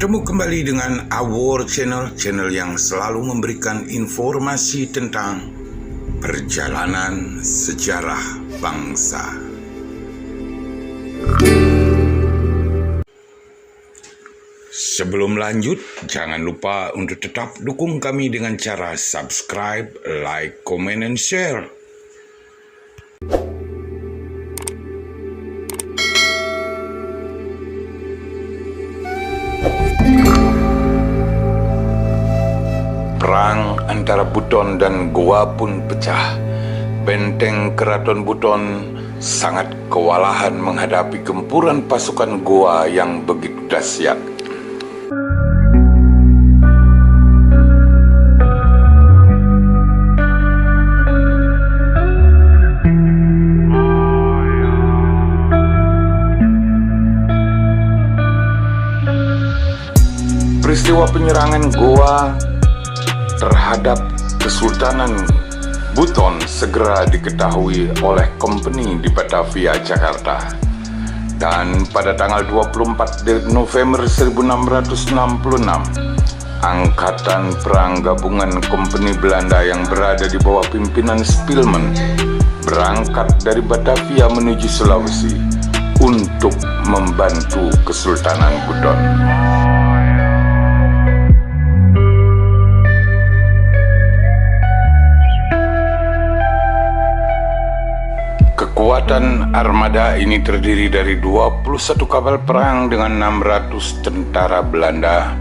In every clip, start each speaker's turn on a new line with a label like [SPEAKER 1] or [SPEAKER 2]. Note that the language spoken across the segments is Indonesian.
[SPEAKER 1] Bertemu kembali dengan Our Channel yang selalu memberikan informasi tentang perjalanan sejarah bangsa. Sebelum lanjut, jangan lupa untuk tetap dukung kami dengan cara subscribe, like, comment, and share. Perang antara Buton dan Goa pun pecah. Benteng Keraton Buton sangat kewalahan menghadapi gempuran pasukan Goa yang begitu dahsyat. Peristiwa penyerangan Goa terhadap Kesultanan Buton segera diketahui oleh company di Batavia, Jakarta. Dan pada tanggal 24 November 1666, Angkatan Perang Gabungan Company Belanda yang berada di bawah pimpinan Spilman berangkat dari Batavia menuju Sulawesi untuk membantu Kesultanan Buton. Kekuatan armada ini terdiri dari 21 kapal perang dengan 600 tentara Belanda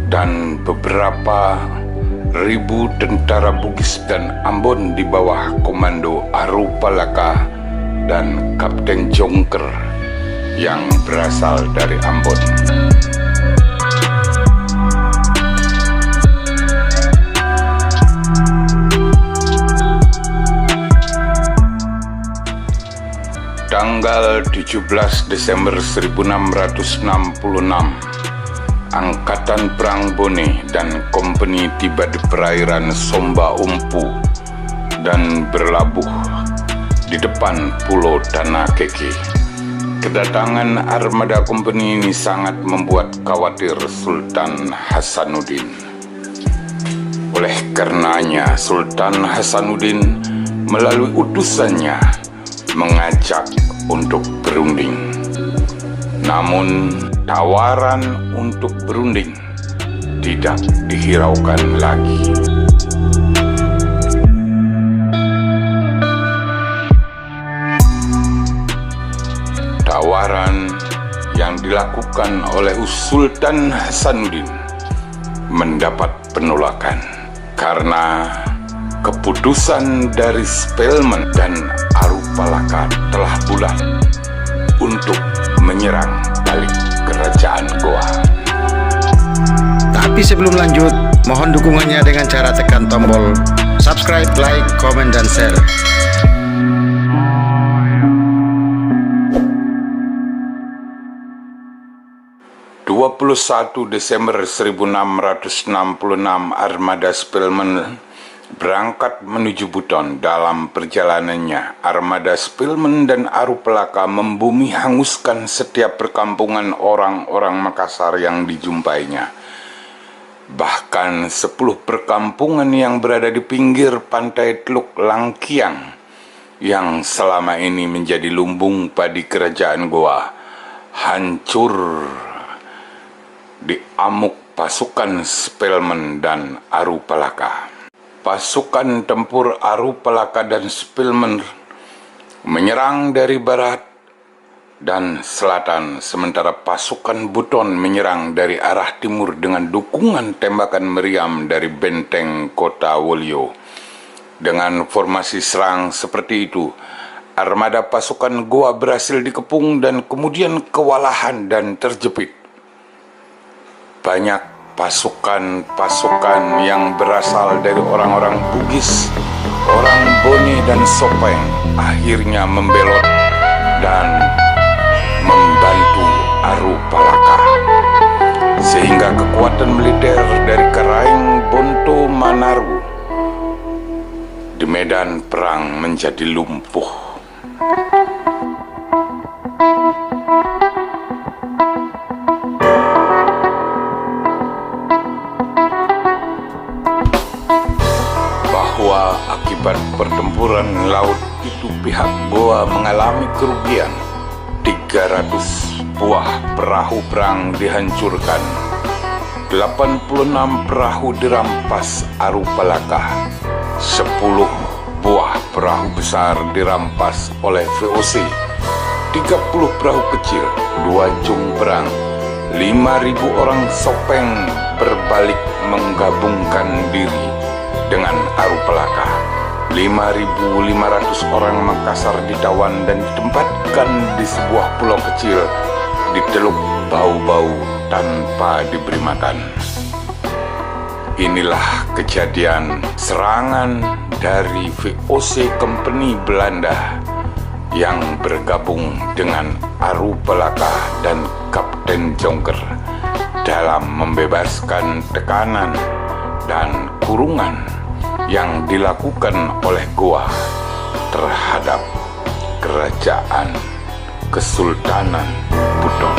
[SPEAKER 1] dan beberapa ribu tentara Bugis dan Ambon di bawah komando Arupalaka dan Kapten Jongker yang berasal dari Ambon. Tanggal 17 Desember 1666, Angkatan Perang Bone dan company tiba di perairan Somba Umpu dan berlabuh di depan Pulau Tanakeke. Kedatangan armada company ini sangat membuat khawatir Sultan Hasanuddin. Oleh karenanya, Sultan Hasanuddin melalui utusannya mengajak untuk berunding. Namun tawaran untuk berunding tidak dihiraukan lagi. Tawaran yang dilakukan oleh Sultan Hasanuddin mendapat penolakan karena keputusan dari Spelman dan Arupalaka telah bulat untuk menyerang balik kerajaan Goa.
[SPEAKER 2] Tapi sebelum lanjut, mohon dukungannya dengan cara tekan tombol subscribe, like, comment, dan share.
[SPEAKER 1] Desember 1666, armada Spelman berangkat menuju Buton. Dalam perjalanannya, armada Spilman dan Arupalaka membumi hanguskan setiap perkampungan orang-orang Makassar yang dijumpainya. Bahkan 10 perkampungan yang berada di pinggir pantai Teluk Langkiang yang selama ini menjadi lumbung padi kerajaan Goa hancur diamuk pasukan Spelman dan Arupalaka. Pasukan tempur Arupalaka dan Spilman menyerang dari barat dan selatan, sementara pasukan Buton menyerang dari arah timur dengan dukungan tembakan meriam dari benteng kota Wolio. Dengan formasi serang seperti itu, armada pasukan Goa berhasil dikepung dan kemudian kewalahan dan terjepit. Banyak pasukan-pasukan yang berasal dari orang-orang Bugis, orang Bone dan Sopeng akhirnya membelot dan membantu Arupalaka, sehingga kekuatan militer dari Karaing Bonto Manaru di medan perang menjadi lumpuh. bahwa akibat pertempuran laut itu pihak Goa mengalami kerugian. 300 buah perahu perang dihancurkan, 86 perahu dirampas Arupalaka, 10 buah perahu besar dirampas oleh VOC, 30 perahu kecil, 2 jung perang, 5.000 orang Sopeng berbalik menggabungkan diri dengan Arupalaka. 5.500 orang Makassar ditawan dan ditempatkan di sebuah pulau kecil di Teluk Bau-Bau tanpa diberi makan. Inilah kejadian serangan dari VOC Company Belanda yang bergabung dengan Arupalaka dan Kapten Jonker dalam membebaskan tekanan dan kurungan yang dilakukan oleh Goa terhadap kerajaan Kesultanan Buton.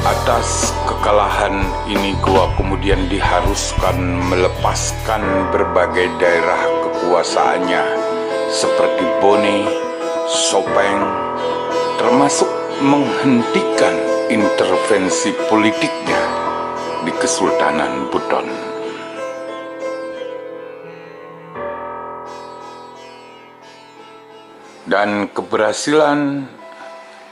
[SPEAKER 1] Atas kekalahan ini Goa kemudian diharuskan melepaskan berbagai daerah kekuasaannya seperti Bone, Sopeng, termasuk menghentikan intervensi politiknya di Kesultanan Buton. Dan keberhasilan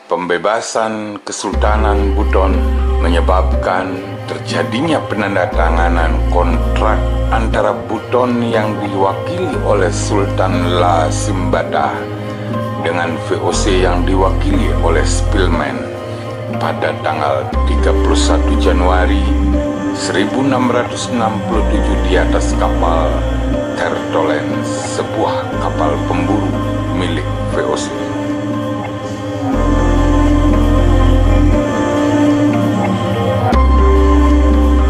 [SPEAKER 1] pembebasan Kesultanan Buton menyebabkan terjadinya penandatanganan kontrak antara Buton yang diwakili oleh Sultan La Simbada dengan VOC yang diwakili oleh Spilman pada tanggal 31 Januari 1667 di atas kapal Tertolen, sebuah kapal pemburu milik VOC.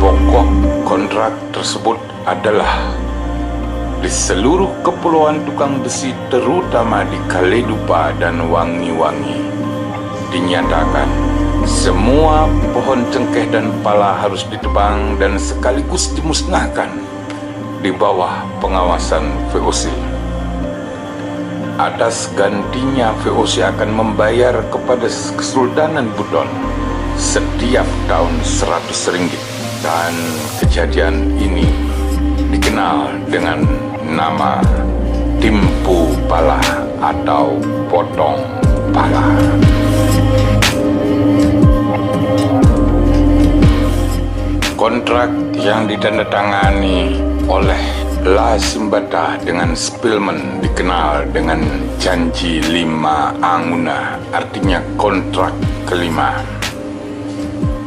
[SPEAKER 1] Pokok kontrak tersebut adalah di seluruh kepulauan tukang besi, terutama di Kaledupa dan Wangi-Wangi, dinyatakan semua pohon cengkeh dan pala harus ditebang dan sekaligus dimusnahkan di bawah pengawasan VOC. Atas gantinya VOC akan membayar kepada Kesultanan Buton setiap tahun 100 ringgit, dan kejadian ini dikenal dengan nama timpu pala atau potong pala. Kontrak yang ditandatangani oleh La Simbada dengan Spilman dikenal dengan janji 5 anguna, artinya kontrak kelima.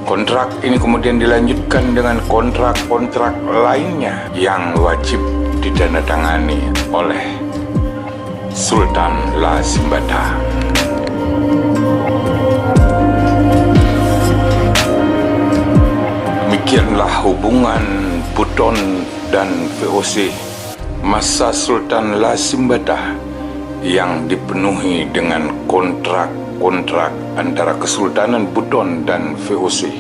[SPEAKER 1] Kontrak ini kemudian dilanjutkan dengan kontrak-kontrak lainnya yang wajib ditandatangani oleh Sultan La Simbada. Demikianlah hubungan Buton dan VOC masa Sultan La Simbada yang dipenuhi dengan kontrak-kontrak antara Kesultanan Buton dan VOC.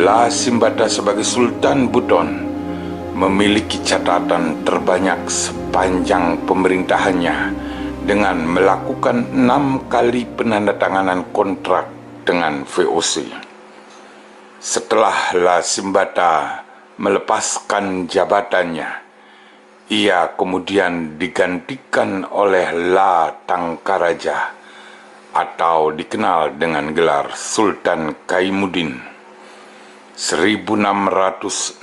[SPEAKER 1] La Simbada sebagai Sultan Buton memiliki catatan terbanyak sepanjang pemerintahannya dengan melakukan 6 kali penandatanganan kontrak dengan VOC. Setelah La Simbada melepaskan jabatannya, ia kemudian digantikan oleh La Tangkaraja atau dikenal dengan gelar Sultan Kaimuddin 1669,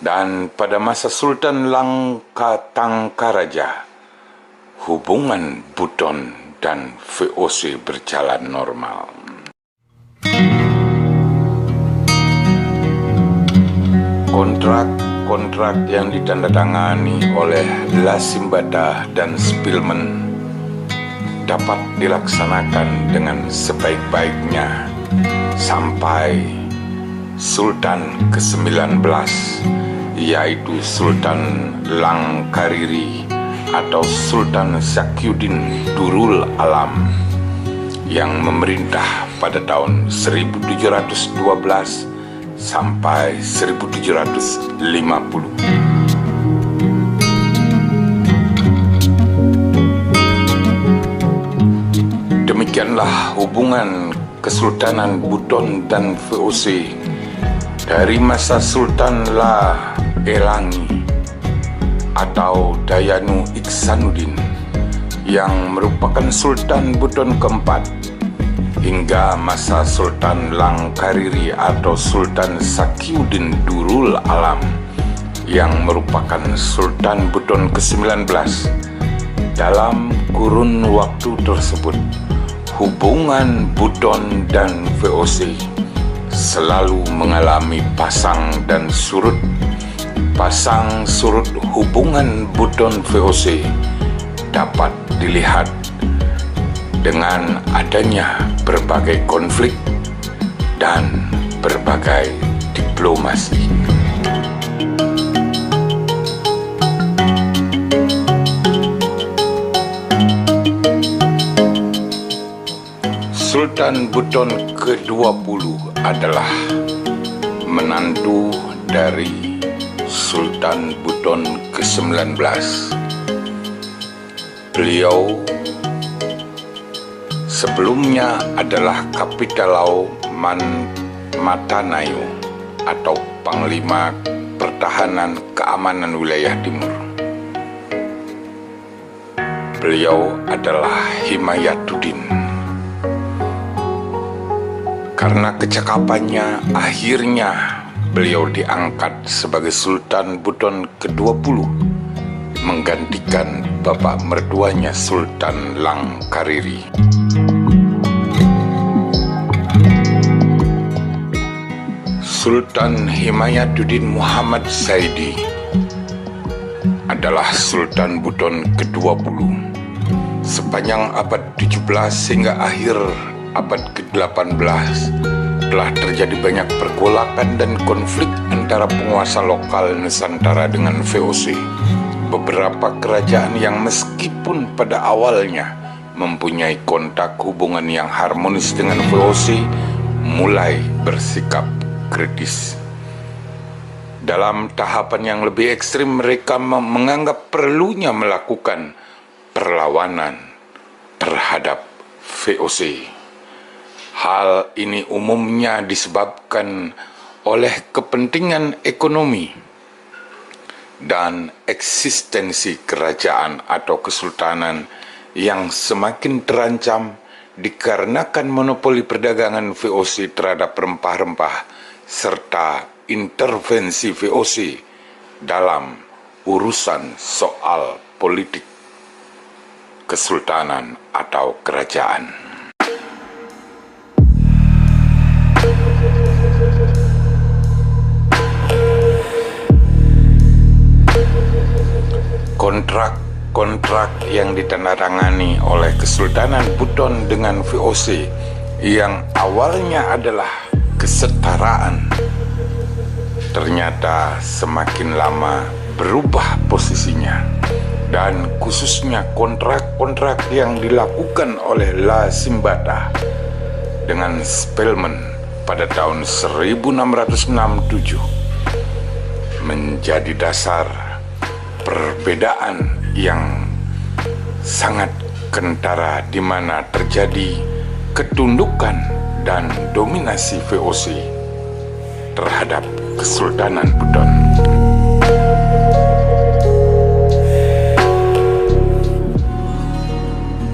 [SPEAKER 1] dan pada masa Sultan Langka Tangkaraja hubungan Buton dan VOC berjalan normal. Kontrak-kontrak yang ditandatangani oleh La Simbada dan Spilman dapat dilaksanakan dengan sebaik-baiknya sampai Sultan ke-19, yaitu Sultan Langkariri atau Sultan Zakyuddin Durul Alam yang memerintah pada tahun 1712 sampai 1750. Demikianlah hubungan Kesultanan Buton dan VOC dari masa Sultan La Elangi atau Dayanu Iksanuddin yang merupakan Sultan Buton keempat hingga masa Sultan Langkariri atau Sultan Sakiuddin Durul Alam yang merupakan Sultan Buton ke-19. Dalam kurun waktu tersebut, hubungan Buton dan VOC selalu mengalami pasang dan surut. Pasang surut hubungan Buton VOC dapat dilihat dengan adanya berbagai konflik dan berbagai diplomasi. Sultan Buton ke-20 adalah menantu dari Sultan Buton ke-19. Beliau sebelumnya adalah Kapitalau Matanayo atau Panglima Pertahanan Keamanan Wilayah Timur. Beliau adalah Himayatuddin. Karena kecakapannya, akhirnya beliau diangkat sebagai Sultan Buton ke-20, menggantikan bapak mertuanya Sultan Langkariri. Sultan Himayatuddin Muhammad Saidi adalah Sultan Buton ke-20. Sepanjang abad 17 hingga akhir abad ke-18 telah terjadi banyak pergolakan dan konflik antara penguasa lokal Nusantara dengan VOC. Beberapa kerajaan yang meskipun pada awalnya mempunyai kontak hubungan yang harmonis dengan VOC mulai bersikap kritis. Dalam tahapan yang lebih ekstrim, mereka menganggap perlunya melakukan perlawanan terhadap VOC. Hal ini umumnya disebabkan oleh kepentingan ekonomi dan eksistensi kerajaan atau kesultanan yang semakin terancam dikarenakan monopoli perdagangan VOC terhadap rempah-rempah serta intervensi VOC dalam urusan soal politik kesultanan atau kerajaan. Kontrak yang ditandatangani oleh Kesultanan Buton dengan VOC yang awalnya adalah kesetaraan ternyata semakin lama berubah posisinya, dan khususnya kontrak-kontrak yang dilakukan oleh La Simbada dengan Spelman pada tahun 1667 menjadi dasar perbedaan yang sangat kentara di mana terjadi ketundukan dan dominasi VOC terhadap Kesultanan Buton.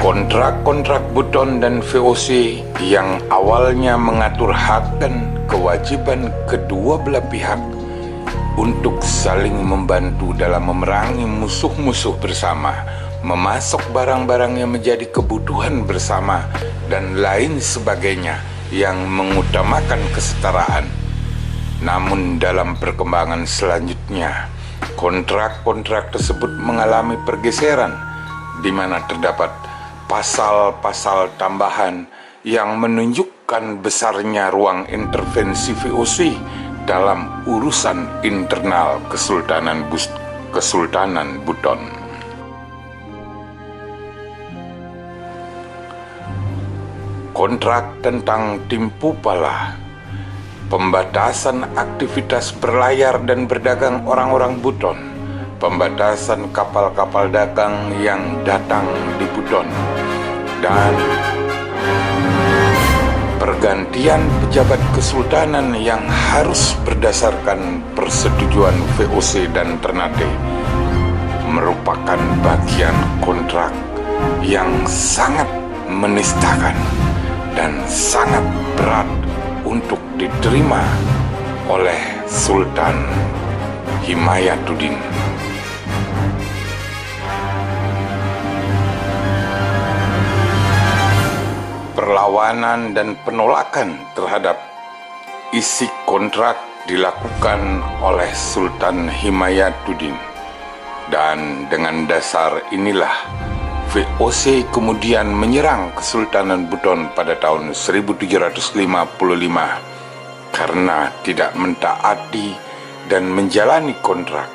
[SPEAKER 1] Kontrak-kontrak Buton dan VOC yang awalnya mengatur hak dan kewajiban kedua belah pihak untuk saling membantu dalam memerangi musuh-musuh bersama, memasok barang-barang yang menjadi kebutuhan bersama, dan lain sebagainya yang mengutamakan kesetaraan. Namun dalam perkembangan selanjutnya, kontrak-kontrak tersebut mengalami pergeseran, di mana terdapat pasal-pasal tambahan yang menunjukkan besarnya ruang intervensi VOC dalam urusan internal Kesultanan Buton. kontrak tentang Timpu Pala, pembatasan aktivitas berlayar dan berdagang orang-orang Buton, pembatasan kapal-kapal dagang yang datang di Buton, dan pergantian pejabat kesultanan yang harus berdasarkan persetujuan VOC dan Ternate merupakan bagian kontrak yang sangat menistakan dan sangat berat untuk diterima oleh Sultan Himayatuddin. Perlawanan dan penolakan terhadap isi kontrak dilakukan oleh Sultan Himayatuddin, dan dengan dasar inilah VOC kemudian menyerang Kesultanan Buton pada tahun 1755 karena tidak mentaati dan menjalani kontrak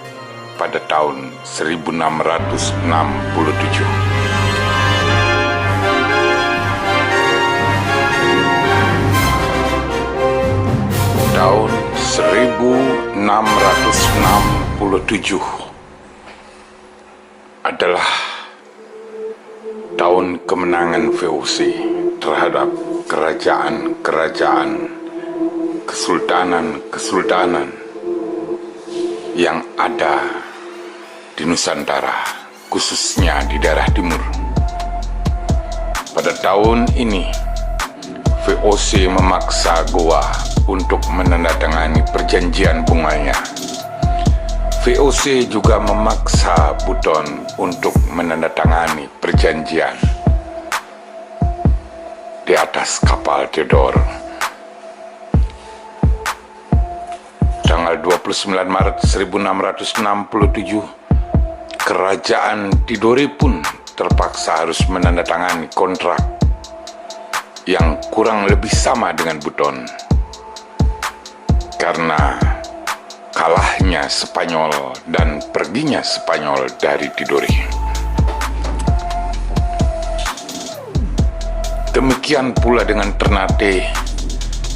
[SPEAKER 1] pada tahun 1667. Tahun 1667 adalah tahun kemenangan VOC terhadap kerajaan-kerajaan, kesultanan-kesultanan yang ada di Nusantara, khususnya di daerah timur. Pada tahun ini, VOC memaksa Goa untuk menandatangani perjanjian bunganya. VOC juga memaksa Buton untuk menandatangani perjanjian di atas kapal Theodore. Tanggal 29 Maret 1667, Kerajaan Tidore pun terpaksa harus menandatangani kontrak yang kurang lebih sama dengan Buton karena kalahnya Spanyol dan perginya Spanyol dari Tidore. Demikian pula dengan Ternate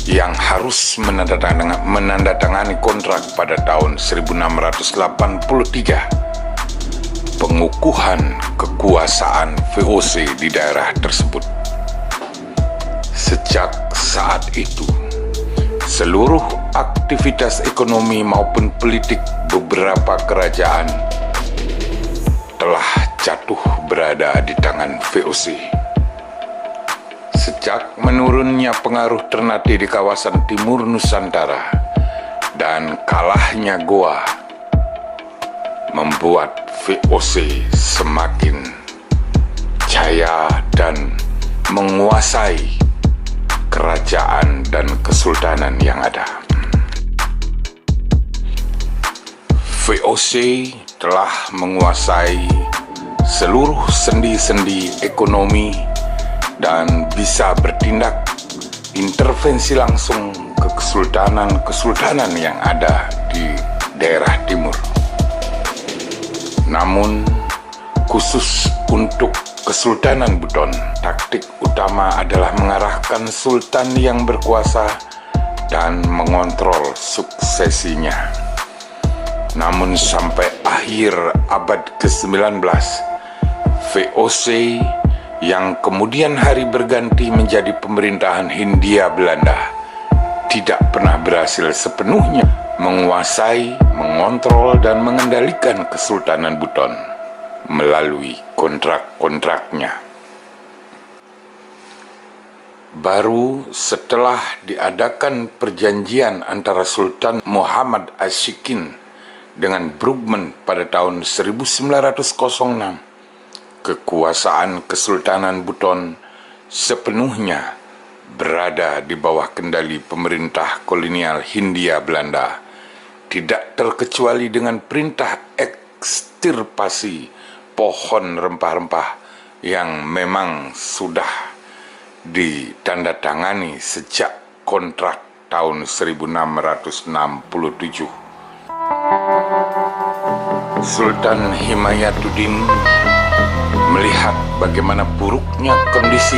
[SPEAKER 1] yang harus menandatangani kontrak pada tahun 1683, pengukuhan kekuasaan VOC di daerah tersebut. Sejak saat itu, seluruh aktivitas ekonomi maupun politik beberapa kerajaan telah jatuh berada di tangan VOC. Sejak menurunnya pengaruh Ternate di kawasan timur Nusantara dan kalahnya Goa, membuat VOC semakin jaya dan menguasai kerajaan dan kesultanan yang ada. VOC telah menguasai seluruh sendi-sendi ekonomi dan bisa bertindak intervensi langsung ke kesultanan-kesultanan yang ada di daerah timur. Namun, khusus untuk Kesultanan Buton, taktik utama adalah mengarahkan sultan yang berkuasa dan mengontrol suksesinya. Namun sampai akhir abad ke-19, VOC yang kemudian hari berganti menjadi pemerintahan Hindia Belanda tidak pernah berhasil sepenuhnya menguasai, mengontrol, dan mengendalikan Kesultanan Buton melalui kontrak-kontraknya. Baru setelah diadakan perjanjian antara Sultan Muhammad Ashikin dengan Brugman pada tahun 1906, kekuasaan Kesultanan Buton sepenuhnya berada di bawah kendali pemerintah kolonial Hindia Belanda, tidak terkecuali dengan perintah ekstirpasi pohon rempah-rempah yang memang sudah ditandatangani sejak kontrak tahun 1667. Sultan Himayatuddin melihat bagaimana buruknya kondisi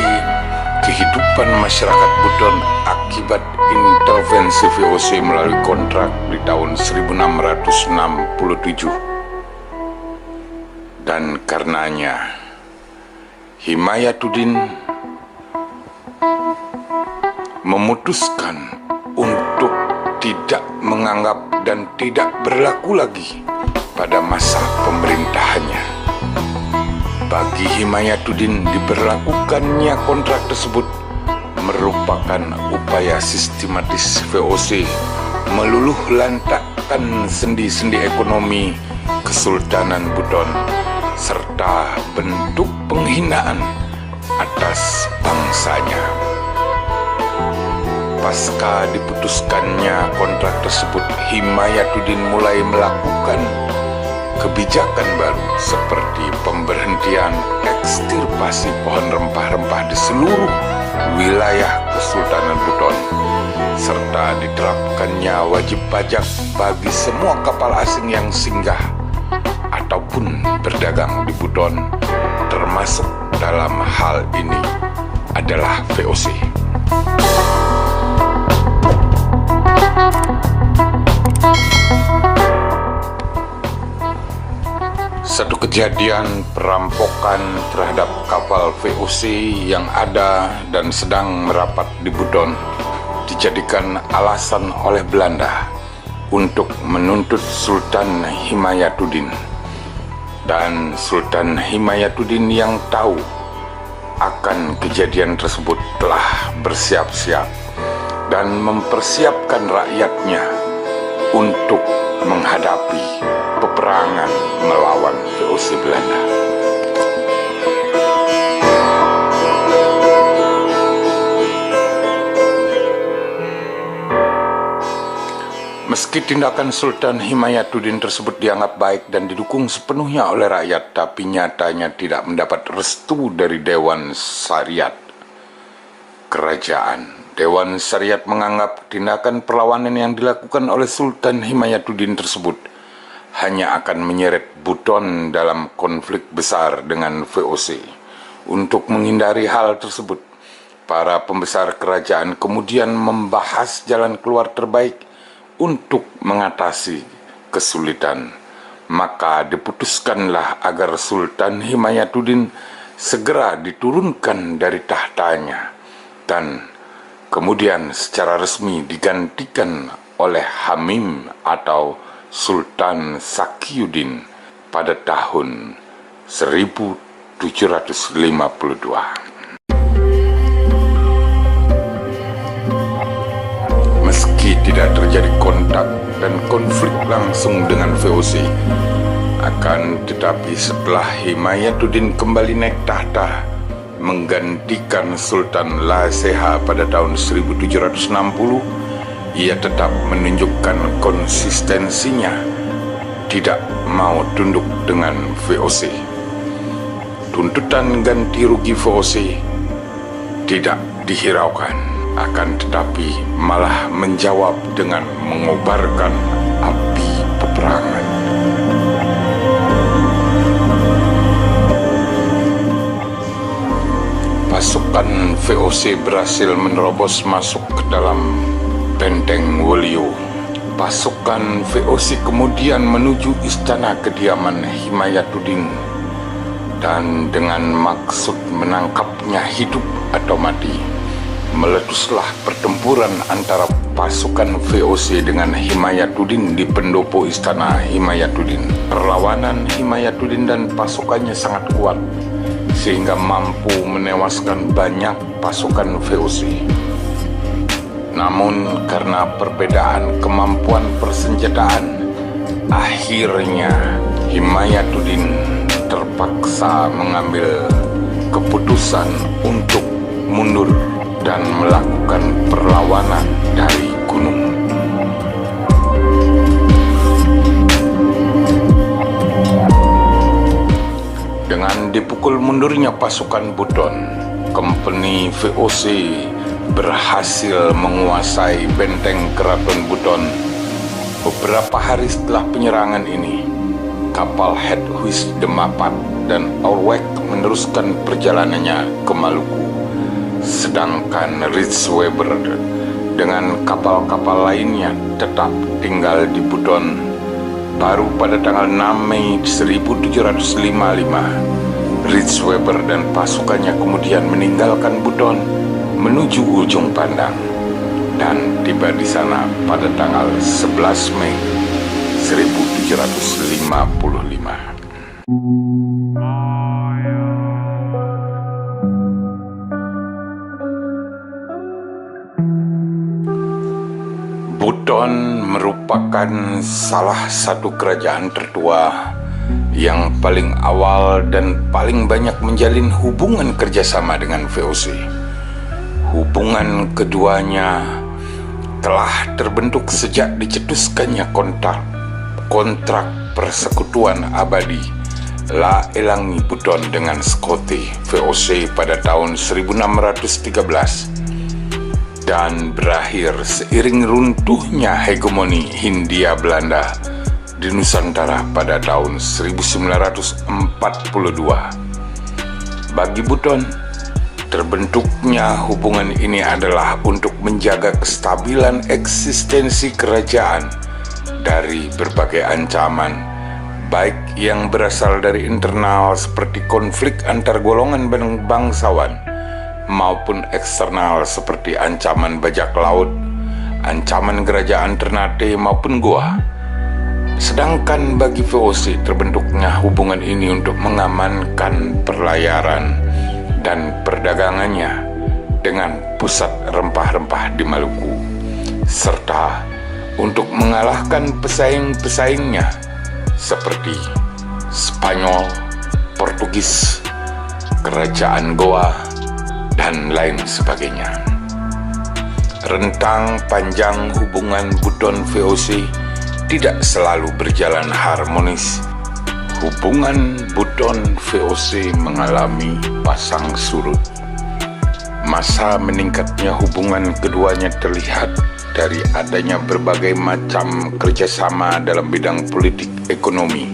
[SPEAKER 1] kehidupan masyarakat Buton akibat intervensi VOC melalui kontrak di tahun 1667. Dan karenanya Himayatuddin memutuskan untuk tidak menganggap dan tidak berlaku lagi pada masa pemerintahannya. Bagi Himayatuddin, diberlakukannya kontrak tersebut merupakan upaya sistematis VOC meluluh lantakkan sendi-sendi ekonomi Kesultanan Buton serta bentuk penghinaan atas bangsanya. Pasca diputuskannya kontrak tersebut, Himayatuddin mulai melakukan kebijakan baru seperti pemberhentian ekstirpasi pohon rempah-rempah di seluruh wilayah Kesultanan Buton, serta diterapkannya wajib pajak bagi semua kapal asing yang singgah ataupun berdagang di Buton, termasuk dalam hal ini adalah VOC. Satu kejadian perampokan terhadap kapal VOC yang ada dan sedang merapat di Buton dijadikan alasan oleh Belanda untuk menuntut Sultan Himayatuddin. Dan Sultan Himayatuddin yang tahu akan kejadian tersebut telah bersiap-siap dan mempersiapkan rakyatnya untuk menghadapi peperangan melawan VOC Belanda. Meski tindakan Sultan Himayatuddin tersebut dianggap baik dan didukung sepenuhnya oleh rakyat, tapi nyatanya tidak mendapat restu dari Dewan Syariat Kerajaan. Dewan Syariat menganggap tindakan perlawanan yang dilakukan oleh Sultan Himayatuddin tersebut hanya akan menyeret Buton dalam konflik besar dengan VOC. Untuk menghindari hal tersebut, para pembesar kerajaan kemudian membahas jalan keluar terbaik untuk mengatasi kesulitan. Maka diputuskanlah agar Sultan Himayatuddin segera diturunkan dari tahtanya dan kemudian secara resmi digantikan oleh Hamim atau Sultan Sakiyuddin pada tahun 1752. Meski tidak terjadi kontak dan konflik langsung dengan VOC, akan tetapi setelah Himayatuddin kembali naik tahta menggantikan Sultan Laseha pada tahun 1760, ia tetap menunjukkan konsistensinya tidak mau tunduk dengan VOC. Tuntutan ganti rugi VOC tidak dihiraukan, akan tetapi malah menjawab dengan mengobarkan api peperangan. Pasukan VOC berhasil menerobos masuk ke dalam Benteng Wolio. Pasukan VOC kemudian menuju istana kediaman Himayatuddin dan dengan maksud menangkapnya hidup atau mati, meletuslah pertempuran antara pasukan VOC dengan Himayatuddin di pendopo istana Himayatuddin. Perlawanan Himayatuddin dan pasukannya sangat kuat sehingga mampu menewaskan banyak pasukan VOC. Namun karena perbedaan kemampuan persenjataan, akhirnya Himayatuddin terpaksa mengambil keputusan untuk mundur dan melakukan perlawanan dari gunung. Dengan dipukul mundurnya pasukan Buton, kompeni VOC berhasil menguasai benteng Keraton Buton. Beberapa hari setelah penyerangan ini, kapal Hedwig Demapat dan Orwek meneruskan perjalanannya ke Maluku. sedangkan Ritz Weber dengan kapal-kapal lainnya tetap tinggal di Buton. Baru pada tanggal 6 Mei 1755, Ritz Weber dan pasukannya kemudian meninggalkan Buton menuju ujung Pandang dan tiba di sana pada tanggal 11 Mei 1755. Buton merupakan salah satu kerajaan tertua yang paling awal dan paling banyak menjalin hubungan kerjasama dengan VOC. Hubungan keduanya telah terbentuk sejak dicetuskannya kontrak persekutuan abadi La Elangi Buton dengan Scotty VOC pada tahun 1613 dan berakhir seiring runtuhnya hegemoni Hindia Belanda di Nusantara pada tahun 1942. Bagi Buton, terbentuknya hubungan ini adalah untuk menjaga kestabilan eksistensi kerajaan dari berbagai ancaman, baik yang berasal dari internal seperti konflik antar golongan bangsawan, maupun eksternal seperti ancaman bajak laut, ancaman kerajaan Ternate maupun Goa. Sedangkan bagi VOC, terbentuknya hubungan ini untuk mengamankan perlayaran dan perdagangannya dengan pusat rempah-rempah di Maluku, serta untuk mengalahkan pesaing-pesaingnya seperti Spanyol, Portugis, kerajaan Goa, dan lain sebagainya. Rentang panjang hubungan Buton VOC tidak selalu berjalan harmonis. Hubungan Buton VOC mengalami pasang surut. Masa meningkatnya hubungan keduanya terlihat dari adanya berbagai macam kerjasama dalam bidang politik ekonomi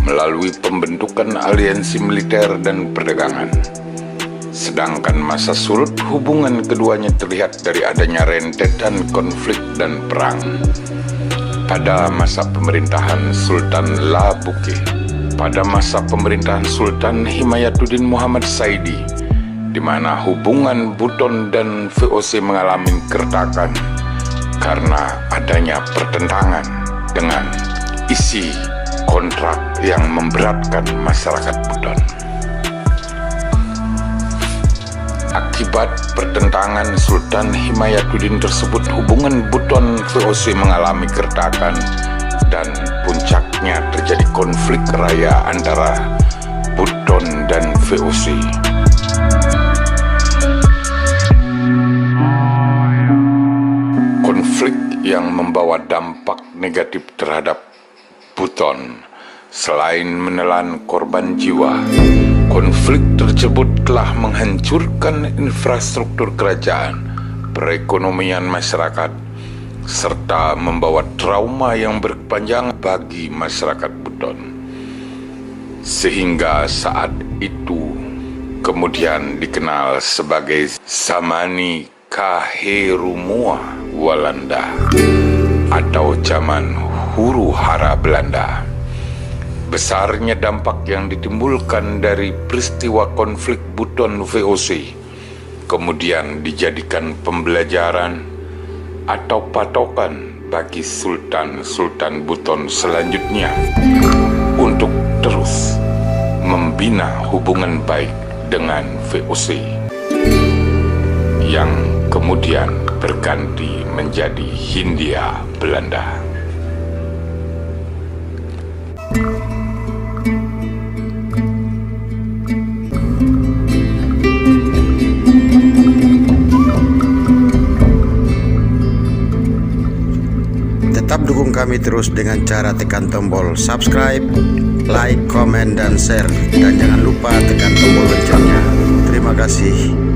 [SPEAKER 1] melalui pembentukan aliansi militer dan perdagangan. Sedangkan masa surut hubungan keduanya terlihat dari adanya rentetan konflik dan perang. Pada masa pemerintahan Sultan La Buke, pada masa pemerintahan Sultan Himayatuddin Muhammad Saidi, di mana hubungan Buton dan VOC mengalami keretakan karena adanya pertentangan dengan isi kontrak yang memberatkan masyarakat Buton. Akibat pertentangan Sultan Himayatuddin tersebut, hubungan Buton VOC mengalami keretakan dan puncaknya terjadi konflik raya antara Buton dan VOC. Konflik yang membawa dampak negatif terhadap Buton selain menelan korban jiwa. Konflik tersebut telah menghancurkan infrastruktur kerajaan, perekonomian masyarakat, serta membawa trauma yang berkepanjangan bagi masyarakat Buton. Sehingga saat itu kemudian dikenal sebagai Samani Kaherumua Walanda atau zaman huru hara Belanda. Besarnya dampak yang ditimbulkan dari peristiwa konflik Buton VOC kemudian dijadikan pembelajaran atau patokan bagi sultan-sultan Buton selanjutnya untuk terus membina hubungan baik dengan VOC yang kemudian berganti menjadi Hindia Belanda.
[SPEAKER 2] Tetap dukung kami terus dengan cara tekan tombol subscribe, like, komen, dan share. Dan jangan lupa tekan tombol loncengnya. Terima kasih.